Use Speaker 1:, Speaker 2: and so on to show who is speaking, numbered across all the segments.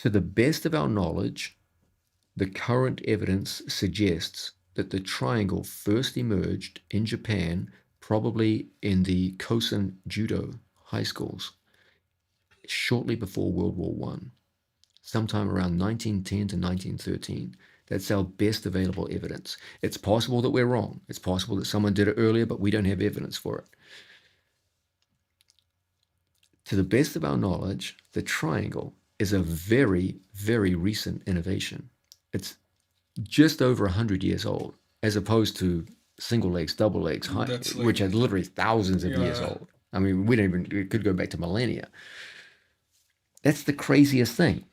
Speaker 1: To the best of our knowledge, the current evidence suggests that the triangle first emerged in Japan, probably in the Kosen judo high schools, shortly before World War One, sometime around 1910 to 1913. That's our best available evidence. It's possible that we're wrong. It's possible that someone did it earlier, but we don't have evidence for it. To the best of our knowledge, the triangle is a very, very recent innovation. It's just over 100 years old, as opposed to single legs, double legs, which are literally thousands of years old. I mean, it could go back to millennia. That's the craziest thing.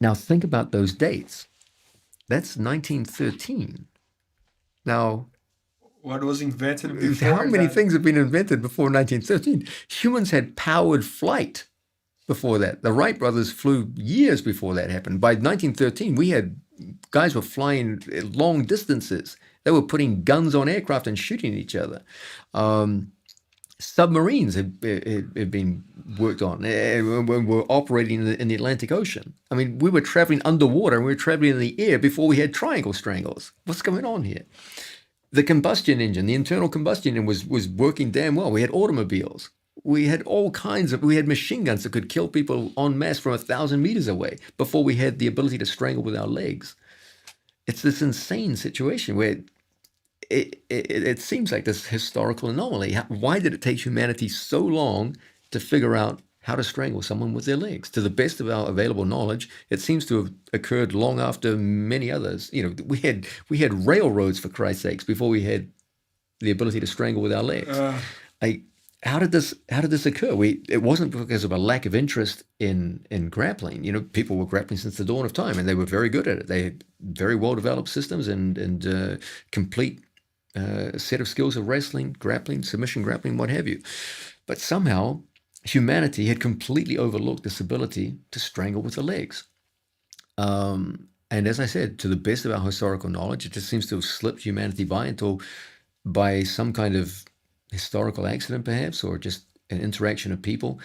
Speaker 1: Now, think about those dates. That's 1913. Now,
Speaker 2: what was invented before?
Speaker 1: How many things have been invented before 1913? Humans had powered flight before that. The Wright brothers flew years before that happened. By 1913, we had guys were flying long distances. They were putting guns on aircraft and shooting each other. Submarines had been worked on when we were operating in the Atlantic Ocean. I mean, we were traveling underwater and we were traveling in the air before we had triangle strangles. What's going on here? The combustion engine, the internal combustion engine was working damn well. We had automobiles. We had we had machine guns that could kill people en masse from 1,000 meters away before we had the ability to strangle with our legs. It's this insane situation where it seems like this historical anomaly. Why did it take humanity so long to figure out how to strangle someone with their legs? To the best of our available knowledge, it seems to have occurred long after many others. You know, we had railroads, for Christ's sakes, before we had the ability to strangle with our legs. How did this occur? It wasn't because of a lack of interest in grappling. You know, people were grappling since the dawn of time, and they were very good at it. They had very well developed systems and complete set of skills of wrestling, grappling, submission grappling, what have you. But somehow humanity had completely overlooked this ability to strangle with the legs. And as I said, to the best of our historical knowledge, it just seems to have slipped humanity by until, by some kind of historical accident perhaps, or just an interaction of people,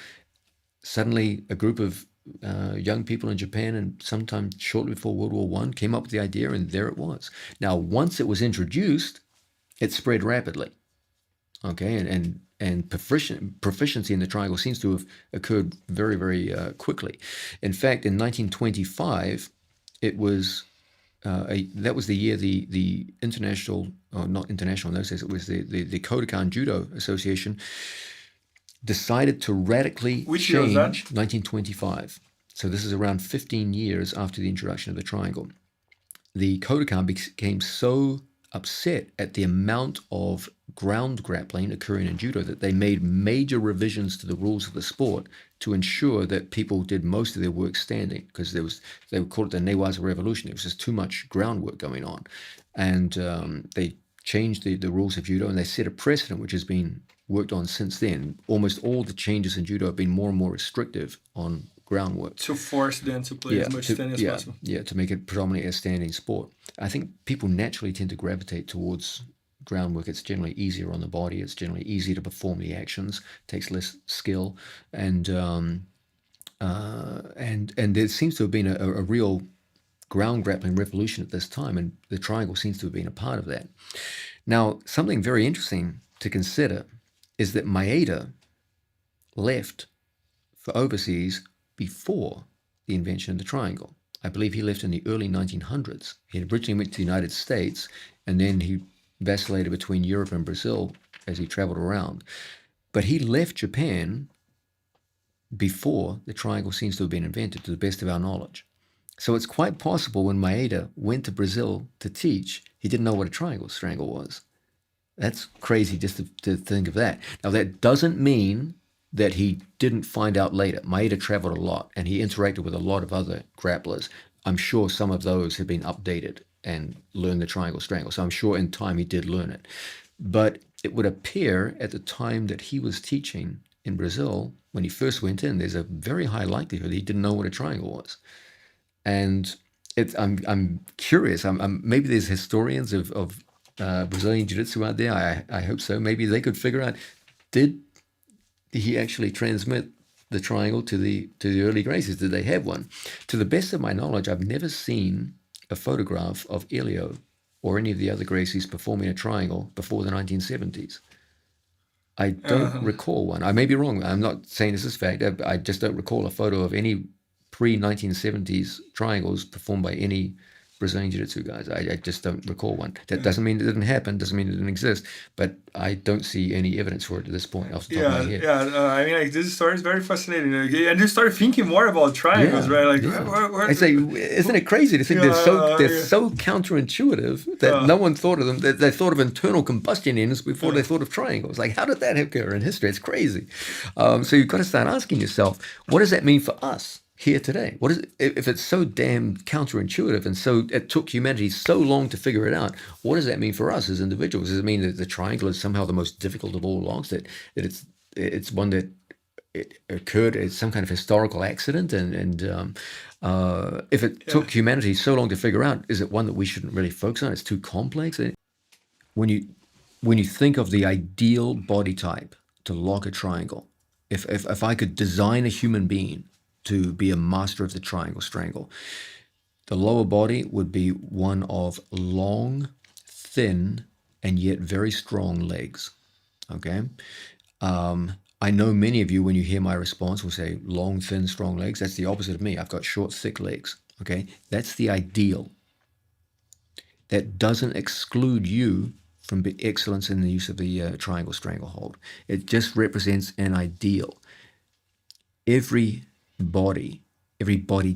Speaker 1: suddenly a group of young people in Japan, and sometime shortly before World War I, came up with the idea, and there it was. Now, once it was introduced, it spread rapidly. Okay, and proficiency in the triangle seems to have occurred very, very quickly. In fact, in 1925, it was that was the year the international, or not international in those days, it was the Kodokan Judo Association decided to radically change 1925. So this is around 15 years after the introduction of the triangle. The Kodokan became so upset at the amount of ground grappling occurring in judo that they made major revisions to the rules of the sport to ensure that people did most of their work standing, because they would call it the Newaza Revolution. There was just too much groundwork going on, and they changed the rules of judo, and they set a precedent which has been worked on since then. Almost all the changes in judo have been more and more restrictive on groundwork.
Speaker 2: To force them to play as much standing as possible.
Speaker 1: Yeah, to make it predominantly a standing sport. I think people naturally tend to gravitate towards groundwork. It's generally easier on the body. It's generally easier to perform the actions. It takes less skill, and there seems to have been a real ground grappling revolution at this time, and the triangle seems to have been a part of that. Now, something very interesting to consider is that Maeda left for overseas before the invention of the triangle. I believe he left in the early 1900s. He originally went to the United States, and then he vacillated between Europe and Brazil as he traveled around. But he left Japan before the triangle seems to have been invented, to the best of our knowledge. So it's quite possible when Maeda went to Brazil to teach, he didn't know what a triangle strangle was. That's crazy just to think of that. Now, that doesn't mean that he didn't find out later. Maeda traveled a lot, and he interacted with a lot of other grapplers. I'm sure some of those have been updated and learned the triangle strangle. So I'm sure in time he did learn it. But it would appear at the time that he was teaching in Brazil, when he first went in, there's a very high likelihood he didn't know what a triangle was. And I'm curious. Maybe there's historians of Brazilian Jiu-Jitsu out there. I hope so. Maybe they could figure out, did he actually transmit the triangle to the early Gracies? Did they have one? To the best of my knowledge, I've never seen a photograph of Elio or any of the other Gracies performing a triangle before the 1970s. I don't recall one. I may be wrong. I'm not saying this is fact. I just don't recall a photo of any pre-1970s triangles performed by any Brazilian Jiu-Jitsu guys. I just don't recall one. That doesn't mean it didn't happen, doesn't mean it didn't exist, but I don't see any evidence for it at this point off the top of my head.
Speaker 2: I mean, like, this story is very fascinating. And you start thinking more about triangles, right? Like,
Speaker 1: I say, isn't it crazy to think they're so counterintuitive that no one thought of them? They thought of internal combustion engines before they thought of triangles. Like, how did that occur in history? It's crazy. So you've got to start asking yourself, what does that mean for us here today? What is it, if it's so damn counterintuitive and so it took humanity so long to figure it out? What does that mean for us as individuals? Does it mean that the triangle is somehow the most difficult of all logs? That it's one that it occurred as some kind of historical accident? And if it took humanity so long to figure out, is it one that we shouldn't really focus on? It's too complex. When you think of the ideal body type to lock a triangle, if I could design a human being to be a master of the triangle strangle, the lower body would be one of long, thin, and yet very strong legs. Okay? I know many of you, when you hear my response, will say long, thin, strong legs. That's the opposite of me. I've got short, thick legs. Okay? That's the ideal. That doesn't exclude you from excellence in the use of the triangle stranglehold. It just represents an ideal. Every body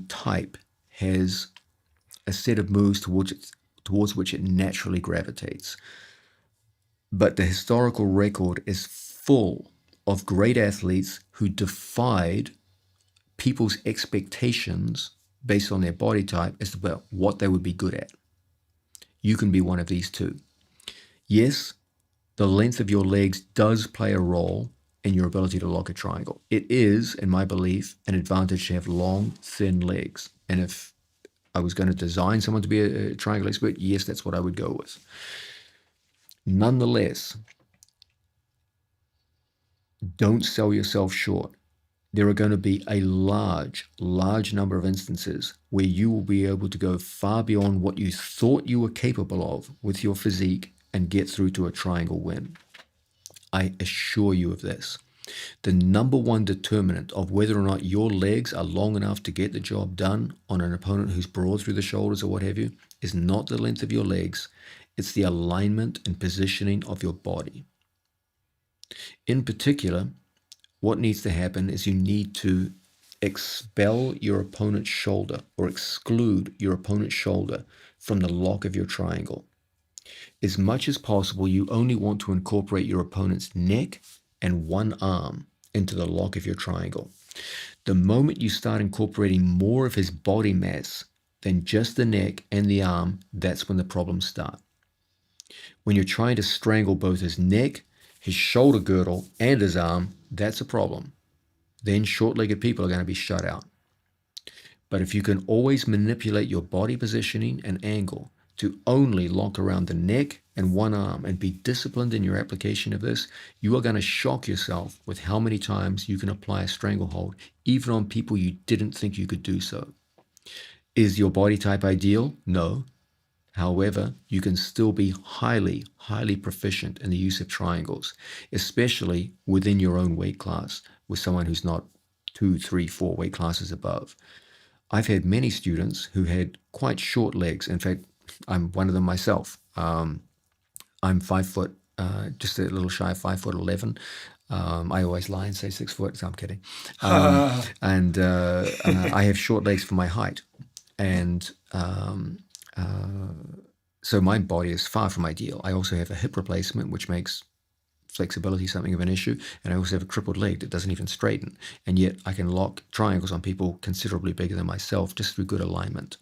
Speaker 1: type has a set of moves towards which it naturally gravitates. But the historical record is full of great athletes who defied people's expectations based on their body type as to what they would be good at. You can be one of these too. Yes, the length of your legs does play a role in your ability to lock a triangle. It is, in my belief, an advantage to have long, thin legs. And if I was going to design someone to be a triangle expert, yes, that's what I would go with. Nonetheless, don't sell yourself short. There are going to be a large number of instances where you will be able to go far beyond what you thought you were capable of with your physique and get through to a triangle win. I assure you of this. The number one determinant of whether or not your legs are long enough to get the job done on an opponent who's broad through the shoulders or what have you is not the length of your legs. It's the alignment and positioning of your body. In particular, what needs to happen is you need to expel your opponent's shoulder or exclude your opponent's shoulder from the lock of your triangle. As much as possible, you only want to incorporate your opponent's neck and one arm into the lock of your triangle. The moment you start incorporating more of his body mass than just the neck and the arm, that's when the problems start. When you're trying to strangle both his neck, his shoulder girdle, and his arm, that's a problem. Then short-legged people are going to be shut out. But if you can always manipulate your body positioning and angle to only lock around the neck and one arm and be disciplined in your application of this, you are going to shock yourself with how many times you can apply a stranglehold, even on people you didn't think you could do so. Is your body type ideal? No. However, you can still be highly proficient in the use of triangles, especially within your own weight class with someone who's not 2, 3, 4 weight classes above. I've had many students who had quite short legs. In fact, I'm one of them myself. I'm 5 foot, just a little shy of 5'11". I always lie and say 6 foot, so I'm kidding. And I have short legs for my height. And so my body is far from ideal. I also have a hip replacement, which makes flexibility something of an issue. And I also have a crippled leg that doesn't even straighten. And yet I can lock triangles on people considerably bigger than myself just through good alignment.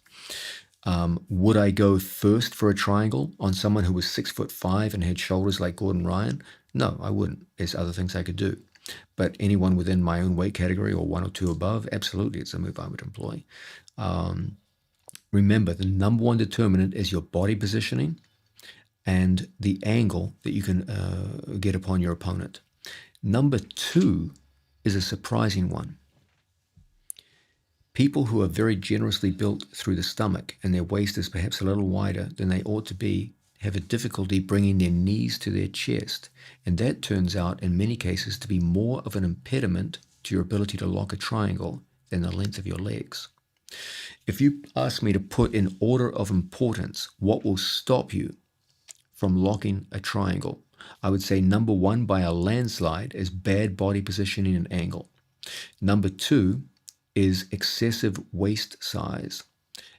Speaker 1: Would I go first for a triangle on someone who was 6'5" and had shoulders like Gordon Ryan? No, I wouldn't. There's other things I could do. But anyone within my own weight category or 1 or 2 above, absolutely, it's a move I would employ. Remember, the number one determinant is your body positioning and the angle that you can get upon your opponent. Number 2 is a surprising one. People who are very generously built through the stomach and their waist is perhaps a little wider than they ought to be have a difficulty bringing their knees to their chest, and that turns out in many cases to be more of an impediment to your ability to lock a triangle than the length of your legs. If you ask me to put in order of importance what will stop you from locking a triangle, I would say number 1 by a landslide is bad body positioning and angle. Number 2 is excessive waist size.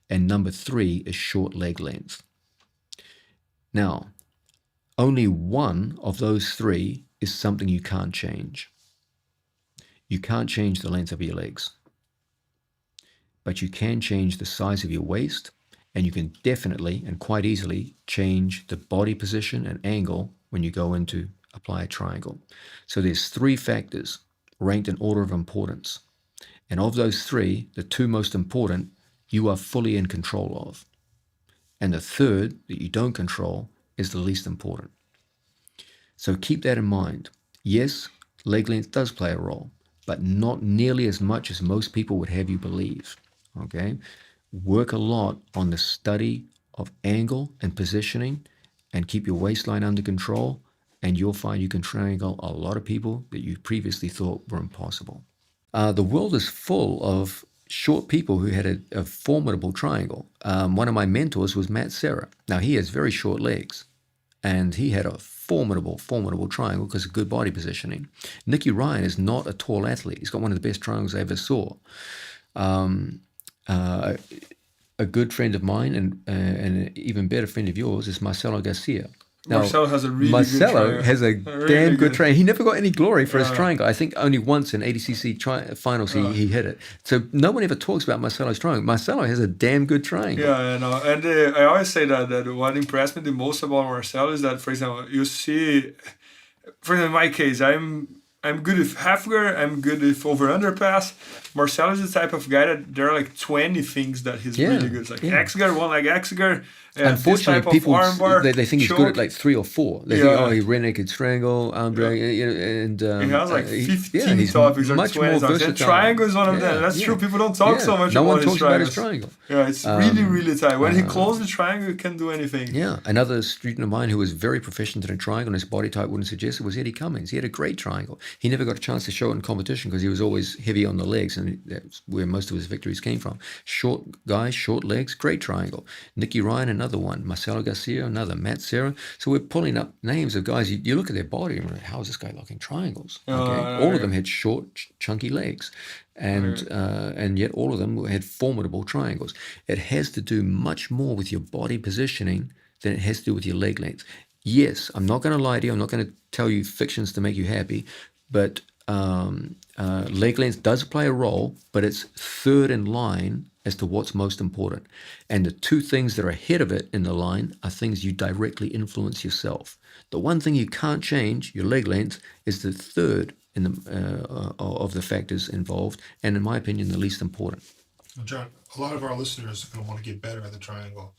Speaker 1: And number 3 is short leg length. Now, only one of those 3 is something you can't change. You can't change the length of your legs, but you can change the size of your waist, and you can definitely and quite easily change the body position and angle when you go in to apply a triangle. So there's 3 factors ranked in order of importance. And of those 3, the 2 most important, you are fully in control of. And the 3rd that you don't control is the least important. So keep that in mind. Yes, leg length does play a role, but not nearly as much as most people would have you believe. Okay? Work a lot on the study of angle and positioning and keep your waistline under control, and you'll find you can triangle a lot of people that you previously thought were impossible. The world is full of short people who had a formidable triangle. One of my mentors was Matt Serra. Now, he has very short legs, and he had a formidable triangle because of good body positioning. Nicky Ryan is not a tall athlete. He's got one of the best triangles I ever saw. A good friend of mine and an even better friend of yours is Marcelo Garcia. Now,
Speaker 2: Marcelo has a really good triangle.
Speaker 1: Has a damn good triangle. He never got any glory for his triangle. I think only once in ADCC finals he hit it. So no one ever talks about Marcelo's triangle. Marcelo has a damn good triangle.
Speaker 2: Yeah, I know. And I always say that what impressed me the most about Marcelo is that, for example, you see, for example, in my case, I'm good with half guard, I'm good with over underpass. Marcelo is the type of guy that there are like 20 things that he's really good. It's like X guard, one leg X guard.
Speaker 1: Unfortunately, people they think he's good at like 3 or 4. They think, oh, he rear naked strangle, arm drag, and
Speaker 2: he has like 15 topics or 20 topics. And triangle is one of them. That's true. People don't talk so much about his triangle. Yeah, it's really tight. When he closes the triangle, he can do anything.
Speaker 1: Yeah, another student of mine who was very proficient in a triangle and his body type wouldn't suggest it was Eddie Cummings. He had a great triangle. He never got a chance to show it in competition because he was always heavy on the legs, and that's where most of his victories came from. Short guy, short legs, great triangle. Nicky Ryan, another one. Marcelo Garcia, another. Matt Serra. So we're pulling up names of guys. You look at their body and you're like, how is this guy locking triangles? Okay? All of them had short, chunky legs. And yet all of them had formidable triangles. It has to do much more with your body positioning than it has to do with your leg length. Yes, I'm not going to lie to you. I'm not going to tell you fictions to make you happy, but leg length does play a role, but it's 3rd in line as to what's most important. And the 2 things that are ahead of it in the line are things you directly influence yourself. The one thing you can't change, your leg length, is the 3rd in the of the factors involved, and in my opinion, the least important.
Speaker 3: Well, John, a lot of our listeners are going to want to get better at the triangle.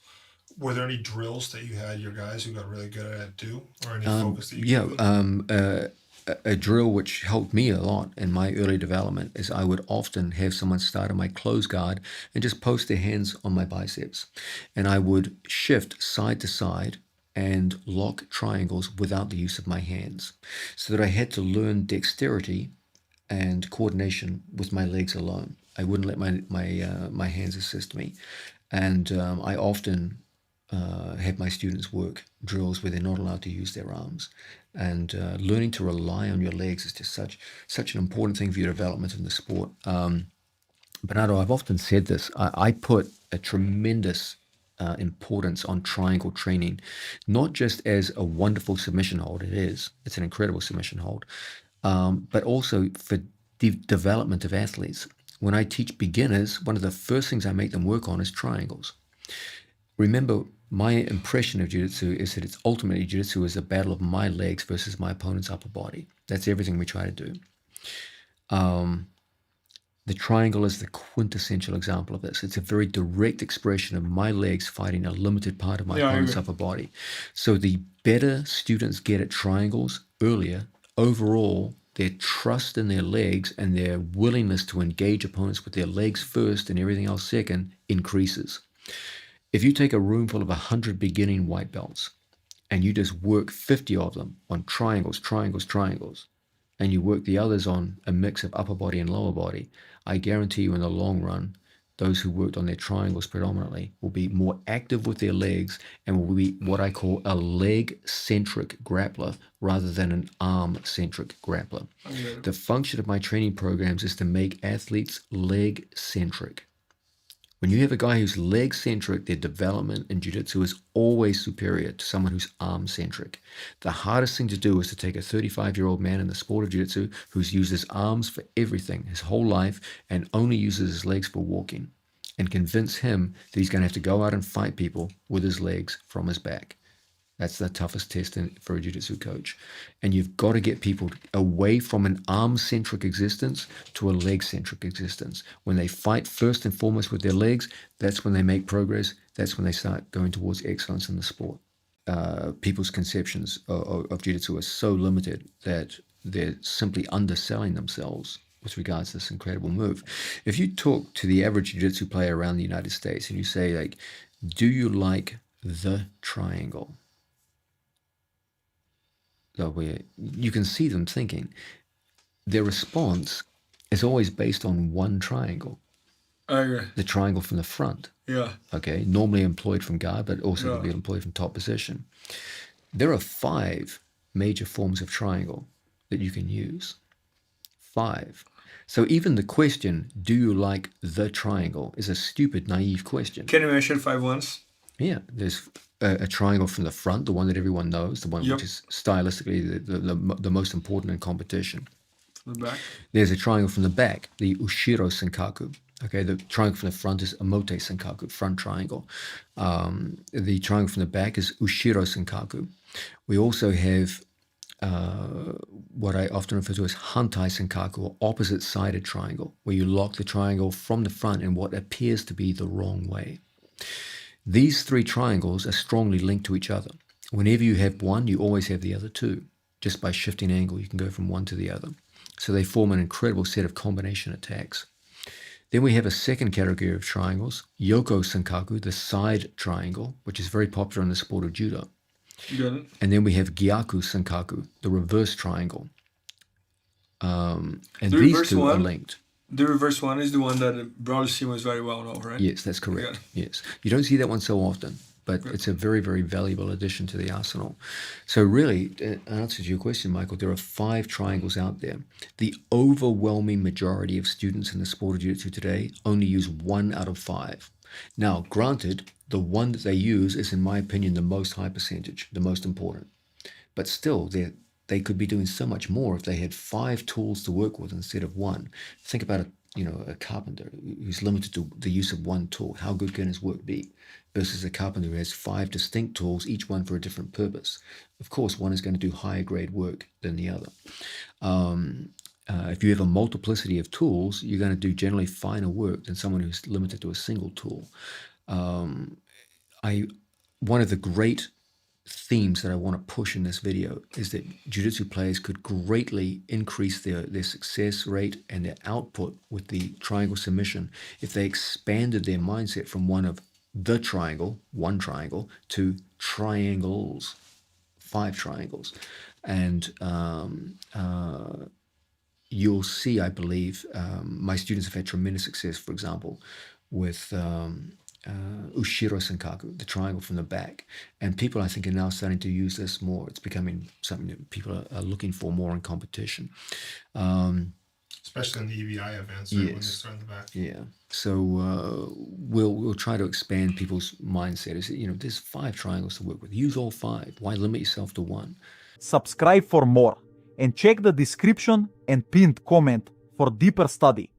Speaker 3: Were there any drills that you had your guys who got really good at it too, or any focus that you
Speaker 1: a drill which helped me a lot in my early development is I would often have someone start on my close guard and just post their hands on my biceps. And I would shift side to side and lock triangles without the use of my hands, so that I had to learn dexterity and coordination with my legs alone. I wouldn't let my hands assist me. And I often have my students work drills where they're not allowed to use their arms. And learning to rely on your legs is just such an important thing for your development in the sport. Bernardo, I've often said this. I put a tremendous importance on triangle training, not just as a wonderful submission hold. It's an incredible submission hold, but also for development of athletes. When I teach beginners, one of the first things I make them work on is triangles. Remember, my impression of jiu-jitsu is that it's ultimately jiu-jitsu is a battle of my legs versus my opponent's upper body. That's everything we try to do. The triangle is the quintessential example of this. It's a very direct expression of my legs fighting a limited part of my opponent's upper body. So the better students get at triangles earlier, overall, their trust in their legs and their willingness to engage opponents with their legs first and everything else second increases. If you take a room full of 100 beginning white belts and you just work 50 of them on triangles, and you work the others on a mix of upper body and lower body, I guarantee you in the long run, those who worked on their triangles predominantly will be more active with their legs and will be what I call a leg-centric grappler rather than an arm-centric grappler.
Speaker 2: Okay.
Speaker 1: The function of my training programs is to make athletes leg-centric. When you have a guy who's leg-centric, their development in jiu-jitsu is always superior to someone who's arm-centric. The hardest thing to do is to take a 35-year-old man in the sport of jiu-jitsu who's used his arms for everything his whole life and only uses his legs for walking and convince him that he's going to have to go out and fight people with his legs from his back. That's the toughest test for a jiu-jitsu coach. And you've got to get people away from an arm-centric existence to a leg-centric existence. When they fight first and foremost with their legs, that's when they make progress. That's when they start going towards excellence in the sport. People's conceptions of jiu-jitsu are so limited that they're simply underselling themselves with regards to this incredible move. If you talk to the average jiu-jitsu player around the United States and you say, like, do you like the triangle? So where you can see them thinking, their response is always based on one triangle.
Speaker 2: I agree.
Speaker 1: The triangle from the front.
Speaker 2: Yeah.
Speaker 1: Okay, normally employed from guard, but also
Speaker 2: Yeah.
Speaker 1: can be employed from top position. There are 5 major forms of triangle that you can use. 5. So even the question, do you like the triangle, is a stupid, naive question.
Speaker 2: Can you mention 5 ones?
Speaker 1: Yeah, there's a triangle from the front, the one that everyone knows, the one
Speaker 2: Yep.
Speaker 1: which is stylistically the most important in competition.
Speaker 2: From the back.
Speaker 1: There's a triangle from the back, the Ushiro Senkaku. Okay, the triangle from the front is Omote Senkaku, front triangle. The triangle from the back is Ushiro Senkaku. We also have what I often refer to as Hantai Senkaku, or opposite-sided triangle, where you lock the triangle from the front in what appears to be the wrong way. These 3 triangles are strongly linked to each other. Whenever you have one, you always have the other 2. Just by shifting angle, you can go from one to the other. So they form an incredible set of combination attacks. Then we have a second category of triangles, Yoko Senkaku, the side triangle, which is very popular in the sport of judo.
Speaker 2: Got it.
Speaker 1: And then we have Gyaku Senkaku, the reverse triangle. And
Speaker 2: The
Speaker 1: these
Speaker 2: reverse
Speaker 1: 2 are
Speaker 2: one?
Speaker 1: linked.
Speaker 2: The reverse one is the one that broadly seen was very well known, right?
Speaker 1: Yes, that's correct.
Speaker 2: Yeah.
Speaker 1: Yes. You don't see that one so often, but it's a very, very valuable addition to the arsenal. So really, in answer to your question, Michael, there are 5 triangles out there. The overwhelming majority of students in the sport of jiu-jitsu today only use 1 out of 5. Now, granted, the one that they use is, in my opinion, the most high percentage, the most important. But still, they could be doing so much more if they had 5 tools to work with instead of 1. Think about a carpenter who's limited to the use of 1 tool. How good can his work be? Versus a carpenter who has 5 distinct tools, each one for a different purpose. Of course, one is going to do higher grade work than the other. If you have a multiplicity of tools, you're going to do generally finer work than someone who's limited to a single tool. One of the great themes that I want to push in this video is that jiu-jitsu players could greatly increase their success rate and their output with the triangle submission if they expanded their mindset from one of the triangle, 1 triangle, to triangles, 5 triangles. And you'll see, I believe, my students have had tremendous success, for example, with Ushiro Senkaku, the triangle from the back. And people, I think, are now starting to use this more. It's becoming something that people are looking for more in competition.
Speaker 3: Especially in the EBI events, right, when they
Speaker 1: Yes.
Speaker 3: start in the back.
Speaker 1: Yeah. So we'll try to expand people's mindset. Is that, there's 5 triangles to work with. Use all 5. Why limit yourself to 1?
Speaker 4: Subscribe for more and check the description and pinned comment for deeper study.